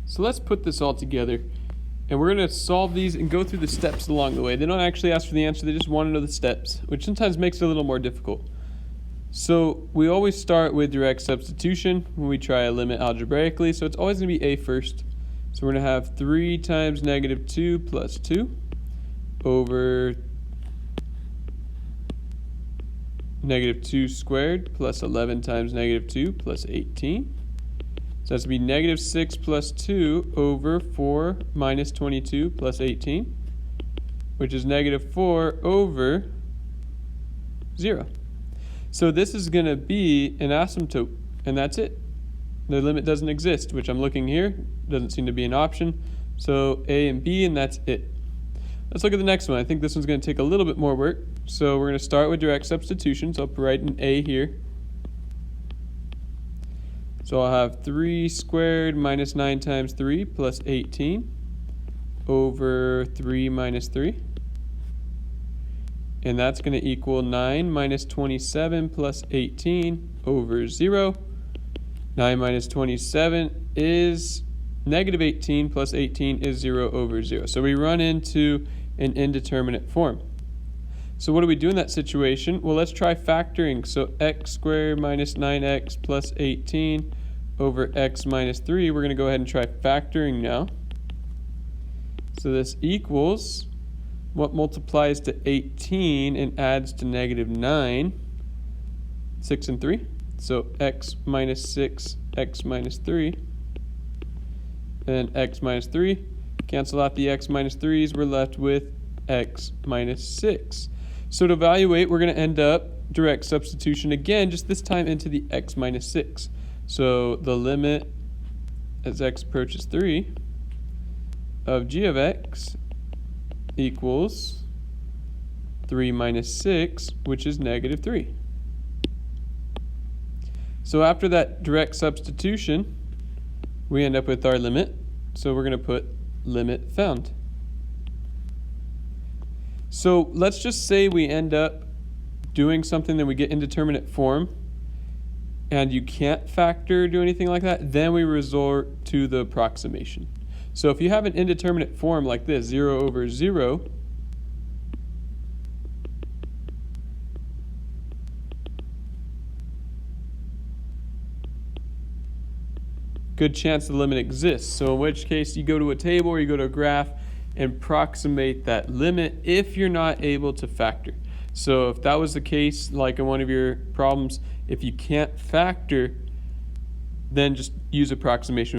So let's put this all together, and we're going to solve these and go through the steps along the way. They don't actually ask for the answer, they just want to know the steps, which sometimes makes it a little more difficult. So we always start with direct substitution when we try a limit algebraically, so it's always going to be a first. So we're going to have 3 times negative 2 plus 2 over negative 2 squared plus 11 times negative 2 plus 18. So that's going to be negative 6 plus 2 over 4 minus 22 plus 18, which is negative 4 over 0. So this is going to be an asymptote, and that's it. The limit doesn't exist, which I'm looking here. Doesn't seem to be an option. So A and B, and that's it. Let's look at the next one. I think this one's going to take a little bit more work. So we're going to start with direct substitution. So I'll write an A here. So I'll have 3 squared minus 9 times 3 plus 18 over 3 minus 3. And that's going to equal 9 minus 27 plus 18 over 0. 9 minus 27 is negative 18 plus 18 is 0 over 0. So we run into an indeterminate form. So what do we do in that situation? Well, let's try factoring. So x squared minus 9x plus 18 over x minus 3. We're going to go ahead and try factoring now. So this equals what multiplies to 18 and adds to negative 9? 6 and 3. So x minus 6, x minus 3. And x minus 3. Cancel out the x minus 3's. We're left with x minus 6. So to evaluate, we're going to end up direct substitution again, just this time into the x minus 6. So the limit as x approaches 3 of g of x equals 3 minus 6, which is negative 3. So after that direct substitution, we end up with our limit. So we're going to put limit found. So let's just say we end up doing something that we get indeterminate form, and you can't factor or do anything like that, then we resort to the approximation. So if you have an indeterminate form like this, 0 over 0, good chance the limit exists. So in which case you go to a table or you go to a graph and approximate that limit if you're not able to factor. So if that was the case, like in one of your problems, if you can't factor, then just use approximation.